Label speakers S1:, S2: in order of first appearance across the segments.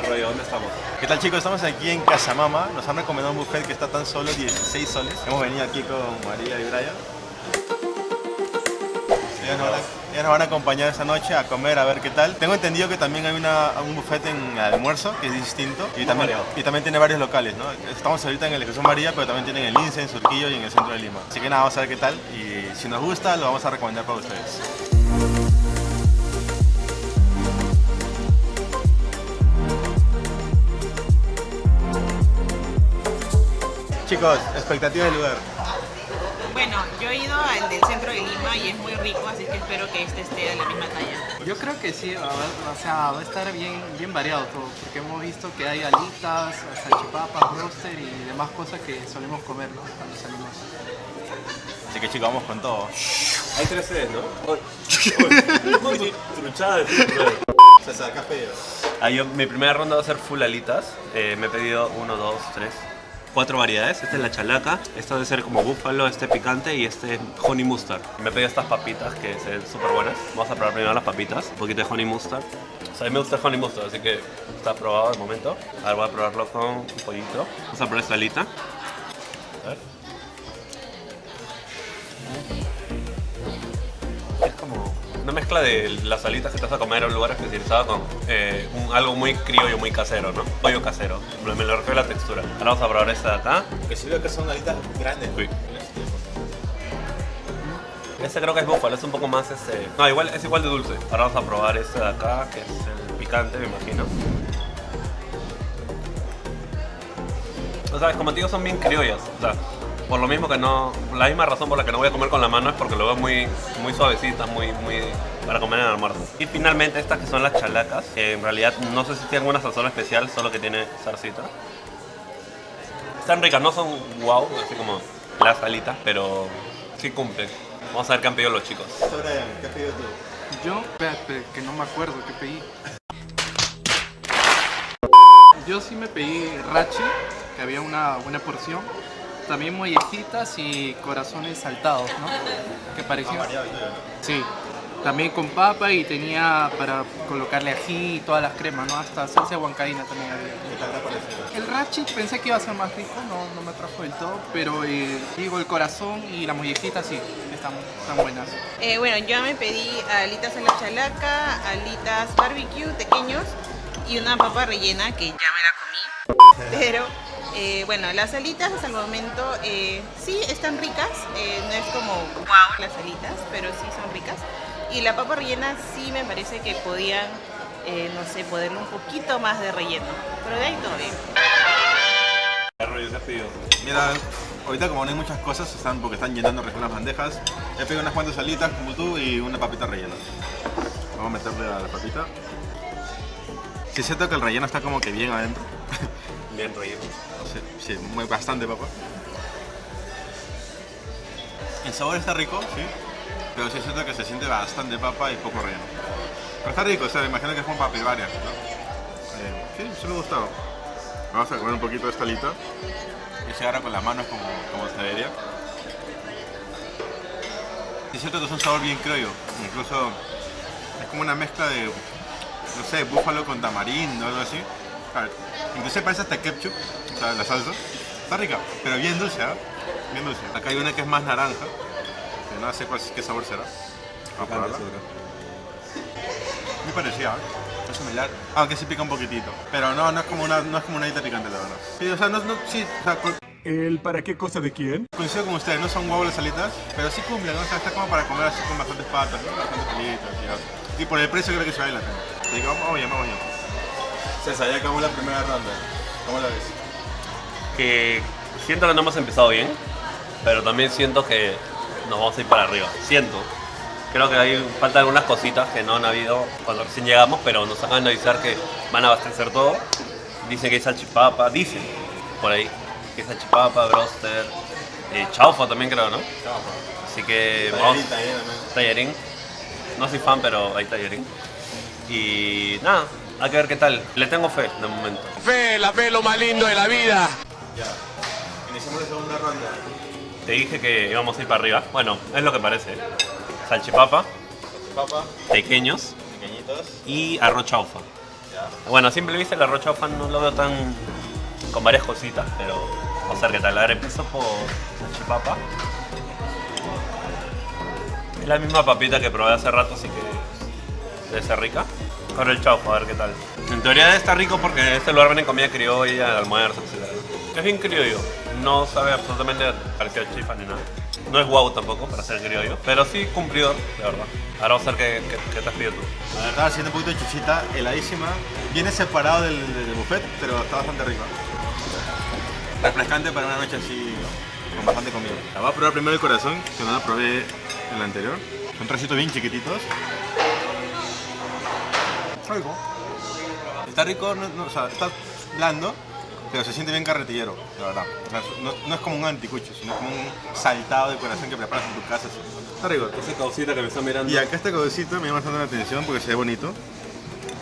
S1: Arroyo, ¿dónde estamos?
S2: ¿Qué tal, chicos? Estamos aquí en Casamama. Nos han recomendado un buffet que está tan solo 16 soles. Hemos venido aquí con María y Brian. Ellos nos van a acompañar esta noche a comer, a ver qué tal. Tengo entendido que también hay un buffet en almuerzo que es distinto y también tiene varios locales, ¿no? Estamos ahorita en el Jesús María, pero también tienen en Lince, en Surquillo y en el centro de Lima. Así que nada, vamos a ver qué tal y si nos gusta lo vamos a recomendar para ustedes. Chicos, expectativas del lugar.
S3: Bueno, yo he ido al del centro de Lima y es muy rico, así que espero que este esté de la misma talla.
S4: Yo creo que sí, va a estar bien variado todo, porque hemos visto que hay alitas, salchipapas, roster y demás cosas que solemos comer, ¿no? Cuando salimos.
S2: Así que chicos, vamos con todo.
S1: Hay 3 sedes, ¿no? Truchada de
S2: César, ¿qué has pedido?
S1: Mi primera ronda va a ser full alitas. Me he pedido 1, 2, 3, 4 variedades. Esta es la chalaca, esta debe ser como búfalo, este picante y este honey mustard. Me he pedido estas papitas que se ven súper buenas. Vamos a probar primero las papitas, un poquito de honey mustard. O sea, a mí me gusta el honey mustard, así que está probado de momento. Ahora voy a probarlo con un pollito. Vamos a probar esta alita. A ver. Es como una mezcla de las alitas que te vas a comer en un lugar especializado con algo muy criollo, muy casero, ¿no? Pollo casero, me lo refiero a la textura. Ahora vamos a probar esta de acá.
S2: Que sí veo que son alitas grandes.
S1: Uy. Este creo que es búfalo, es un poco más No, igual, es igual de dulce. Ahora vamos a probar este de acá, que es el picante, me imagino. O sea, como te digo, son bien criollas. O sea, por lo mismo que no... La misma razón por la que no voy a comer con la mano es porque lo veo muy suavecita, muy para comer en el almuerzo. Y finalmente estas que son las chalacas, que en realidad no sé si tienen alguna sazón especial, solo que tiene salsita. Están ricas, no son wow, así como las alitas, pero sí cumplen. Vamos a ver qué han pedido los chicos.
S2: Brian, ¿qué has pedido tú?
S4: Yo, espérate, que no me acuerdo qué pedí. Yo sí me pedí rachi, que había una buena porción. También mollejitas y corazones saltados, ¿no? Que parecían... Sí, también con papa y tenía para colocarle ají y todas las cremas, ¿no? Hasta salsa de huancaína también había.
S2: ¿Qué tal te ha parecido?
S4: El rachi pensé que iba a ser más rico, no me atrajo del todo, pero digo, el corazón y la mollejita sí, están buenas.
S3: Bueno, yo me pedí alitas a la chalaca, alitas barbecue pequeños y una papa rellena que ya me la comí, pero... bueno, las alitas hasta el momento sí están ricas, no es como wow las alitas, pero sí son ricas. Y la papa rellena sí me parece que podían, no sé, ponerle un poquito más de relleno, pero de ahí todo bien.
S1: ¿Qué rollo se has pedido?
S2: Mira, ahorita como no hay muchas cosas, porque están llenando recién las bandejas, he pedido unas cuantas alitas como tú y una papita rellena. Vamos a meterle a la papita. Sí siento que el relleno está como que bien adentro.
S1: Bien relleno.
S2: Sí, bastante papa. El sabor está rico, sí, pero sí siento que se siente bastante papa y poco relleno. Pero está rico, o sea, me imagino que es como para pedir varias, ¿no? Sí me ha gustado. Vamos a comer un poquito de esta alita y se agarra con las manos como se debería. Sí siento que es un sabor bien criollo, incluso es como una mezcla de, no sé, búfalo con tamarindo o algo así. A ver, incluso parece hasta ketchup, o sea, la salsa. Está rica, pero bien dulce, ¿eh? Bien dulce. Acá hay una que es más naranja, que no sé qué sabor será. Vamos a probarla. Muy parecida, ¿eh? Es similar, aunque sí pica un poquitito. Pero no es como una alita picante, la verdad. Sí, o sea,
S5: ¿El para qué cosa de quién?
S2: coincido con ustedes, no son guau las alitas, pero sí cumplen, ¿no? O sea, está como para comer así con bastantes patas, ¿no? Bastantes alitas, y por el precio creo que se vale la pena. Así que vamos allá. César, ya acabó la primera ronda. ¿Cómo la ves?
S1: Que siento que no hemos empezado bien, pero también siento que nos vamos a ir para arriba. Creo que faltan algunas cositas que no han habido cuando recién llegamos, pero nos acaban de avisar que van a abastecer todo. Dicen que hay salchipapa, dicen por ahí que hay salchipapa, broster, chaufa también creo, ¿no? Así que vamos. Tallarín. No soy fan, pero hay tallarín. Y nada, hay que ver qué tal. Le tengo fe de momento.
S5: La fe es lo más lindo de la vida.
S2: Ya. Iniciamos la segunda ronda.
S1: Te dije que íbamos a ir para arriba. Bueno, es lo que parece. Salchipapa,
S2: Papa,
S1: pequeños
S2: pequeñitos.
S1: y arroz chaufa.
S2: Ya.
S1: Bueno, a simple vista el arroz chaufa no lo veo tan... con varias cositas, pero vamos a ver qué tal. A ver, empiezo por salchipapa. Es la misma papita que probé hace rato, así que debe ser rica. Ahora el chaufa, a ver qué tal. En teoría debe estar rico porque en este lugar venden comida criolla, almuerzo, etc. Es bien criollo, no sabe absolutamente parecido al chifa ni nada. No es guau tampoco para ser criollo, pero sí cumplidor, de verdad. Ahora vamos a ver qué te has pedido tú.
S2: La verdad, haciendo un poquito de chuchita, heladísima. Viene separado del buffet, pero está bastante rico. Refrescante para una noche así, con bastante comida. La voy a probar primero el corazón, que no la probé en la anterior. Son trocitos bien chiquititos. Está rico. Está rico, o sea, está blando, pero se siente bien carretillero, la verdad. O sea, no es como un anticucho, sino como un saltado de corazón que preparas en tu casa. Así. Está rico.
S1: Ese caucita que me está mirando.
S2: Y acá este codecito me llama bastante la atención porque se ve bonito.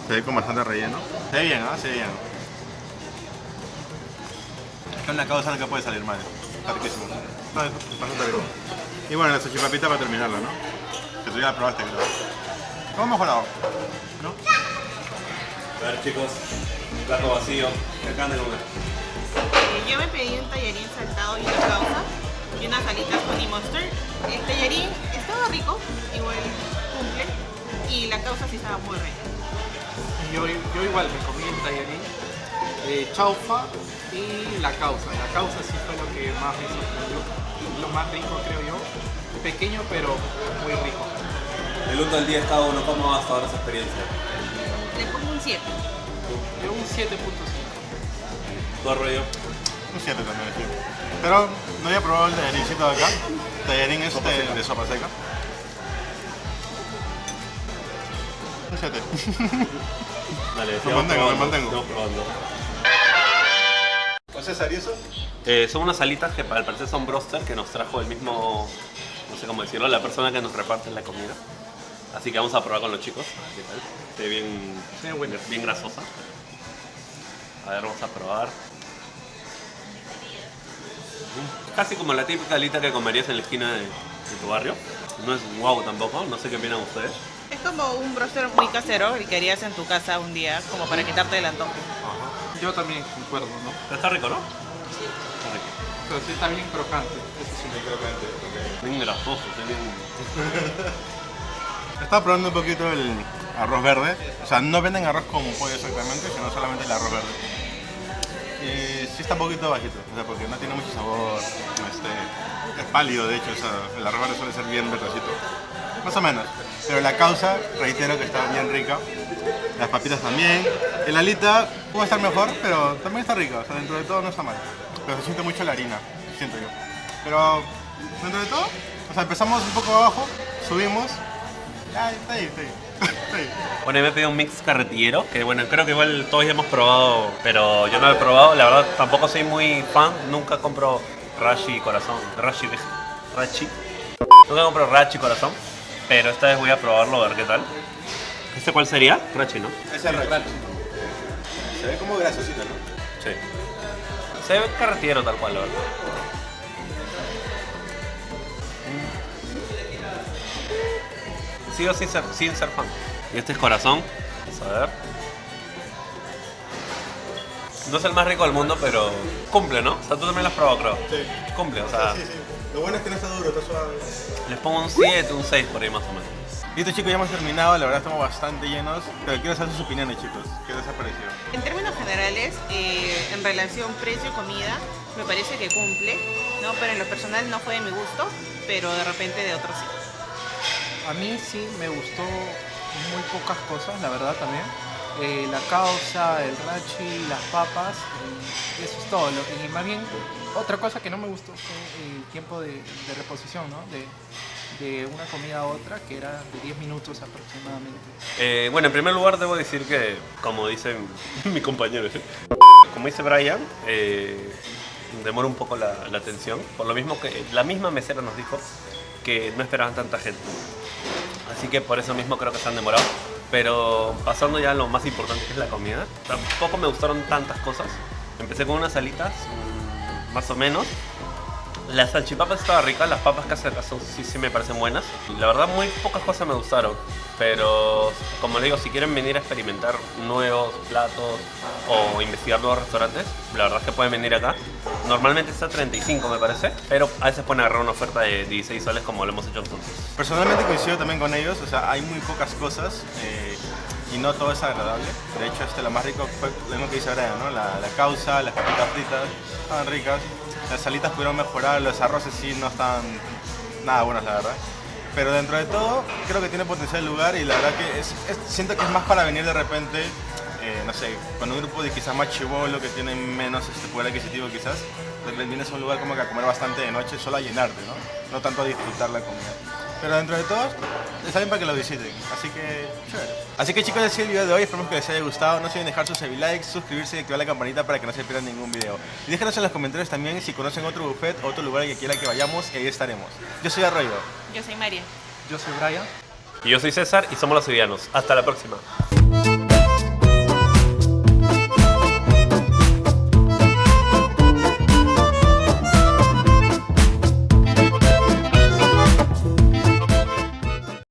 S2: Se ve con bastante relleno. Se ve bien, ¿ah? Se ve bien. Esta es una causa en la que puede salir mal. Está riquísimo. Está bastante rico. Y bueno, la salchipapita para terminarla, ¿no? Que tú ya la probaste, creo. ¿Cómo ha mejorado? ¿No?
S1: A ver chicos, plato vacío, ¿qué acaban de comer?
S3: Yo me pedí un tallarín saltado y una causa y unas alitas honey mustard. El tallarín estaba rico, igual cumple, y la causa sí estaba muy rica.
S4: Yo igual me comí el tallarín, chaufa y la causa. La causa sí fue lo que más me sorprendió. Lo más rico creo yo. Pequeño pero muy rico.
S1: El 1 al 10 cada uno, ¿cómo va hasta ahora esa experiencia?
S3: Le pongo un 7.
S4: Yo un 7.5.
S1: ¿Tu rollo?
S2: Un 7 también, sí. Pero no había probado el tallarincito de acá. El tallarín es de sopa seca. Un 7.
S1: Dale,
S2: Me mantengo, me mantengo.
S1: Estamos probando.
S2: ¿O César y eso?
S1: Son unas alitas que al parecer son broster que nos trajo el mismo, no sé cómo decirlo, la persona que nos reparte la comida. Así que vamos a probar con los chicos. A ver qué tal. Se ve bien grasosa. A ver, vamos a probar. Casi como la típica alita que comerías en la esquina de tu barrio. No es guau tampoco, no sé qué opinan ustedes.
S3: Es como un broster muy casero el que harías en tu casa un día, como para quitarte el antojo.
S4: Yo también concuerdo, ¿no?
S1: Pero está rico, ¿no? Está rico.
S4: Pero sí está bien crocante. Eso sí.
S1: Bien grasoso, está bien...
S2: Estaba probando un poquito el arroz verde. O sea, no venden arroz con pollo exactamente, sino solamente el arroz verde. Y sí está un poquito bajito, o sea, porque no tiene mucho sabor. Es pálido, de hecho, o sea, el arroz verde suele ser bien verdecito. Más o menos. Pero la causa, reitero que está bien rica. Las papitas también. El alita puede estar mejor, pero también está rica. O sea, dentro de todo no está mal. Pero se siente mucho la harina, siento yo. Pero dentro de todo, o sea, empezamos un poco abajo, subimos. Ya, está ahí, está ahí. Está ahí.
S1: Bueno, me he pedido un mix carretillero, que bueno, creo que igual todos ya hemos probado, pero yo no lo he probado. La verdad, tampoco soy muy fan. Nunca compro Rachi corazón. Rachi. Nunca compro Rachi corazón, pero esta vez voy a probarlo, a ver qué tal. ¿Este cuál sería? Rachi, ¿no?
S2: Ese es Rachi. Se ve como grasosito, ¿no?
S1: Sí. Se ve carretillero tal cual, la verdad. Sigo sin ser fan. Y este es corazón. Vamos a ver. No es el más rico del mundo, pero cumple, ¿no? O sea, tú también lo has probado, creo.
S2: Sí.
S1: Cumple, o sea,
S2: Sí. Lo bueno es que no está duro, está suave.
S1: les pongo un 7, un 6 por ahí más o menos.
S2: Listo chicos, ya hemos terminado, la verdad estamos bastante llenos, pero quiero saber sus opiniones chicos, ¿qué les ha parecido?
S3: En términos generales, en relación precio-comida, me parece que cumple, ¿no? Pero en lo personal no fue de mi gusto, pero de repente de otros sí.
S4: A mí sí me gustó muy pocas cosas, la verdad también. La causa, el rachi, las papas, eso es todo. Y más bien, otra cosa que no me gustó fue el tiempo de reposición, ¿no? De una comida a otra, que era de 10 minutos aproximadamente.
S1: Bueno, en primer lugar debo decir que, como dice mi compañero, como dice Brian, demora un poco la atención, por lo mismo que la misma mesera nos dijo que no esperaban tanta gente. Así que por eso mismo creo que se han demorado. Pero pasando ya a lo más importante, que es la comida, tampoco me gustaron tantas cosas. Empecé con unas alitas, más o menos. La salchipapa estaba rica, las papas caseras sí me parecen buenas. La verdad muy pocas cosas me gustaron, pero como le digo, si quieren venir a experimentar nuevos platos o investigar nuevos restaurantes, la verdad es que pueden venir acá. Normalmente está 35 me parece, pero a veces pueden agarrar una oferta de 16 soles como lo hemos hecho nosotros.
S2: Personalmente coincido también con ellos, o sea, hay muy pocas cosas y no todo es agradable. De hecho, lo más rico fue lo mismo que dice Brian, ¿no? La causa, las papitas fritas, estaban ricas. Las salitas pudieron mejorar, los arroces sí no estaban nada buenos, la verdad. Pero dentro de todo, creo que tiene potencial el lugar y la verdad que siento que es más para venir de repente, no sé, con un grupo de quizás más chibolo que tienen menos poder adquisitivo quizás. Vienes a un lugar como que a comer bastante de noche, solo a llenarte, ¿no? No tanto a disfrutar la comida. Pero dentro de todo, está bien para que lo visiten, así que chévere. Así que chicos, ese es el video de hoy, esperamos que les haya gustado. No se olviden dejar sus likes, suscribirse y activar la campanita para que no se pierdan ningún video. Y déjenos en los comentarios también si conocen otro buffet o otro lugar que quieran que vayamos y ahí estaremos. Yo soy Arroyo.
S3: Yo soy María.
S4: Yo soy Brian.
S1: Y yo soy César y somos los Sevillanos. Hasta la próxima.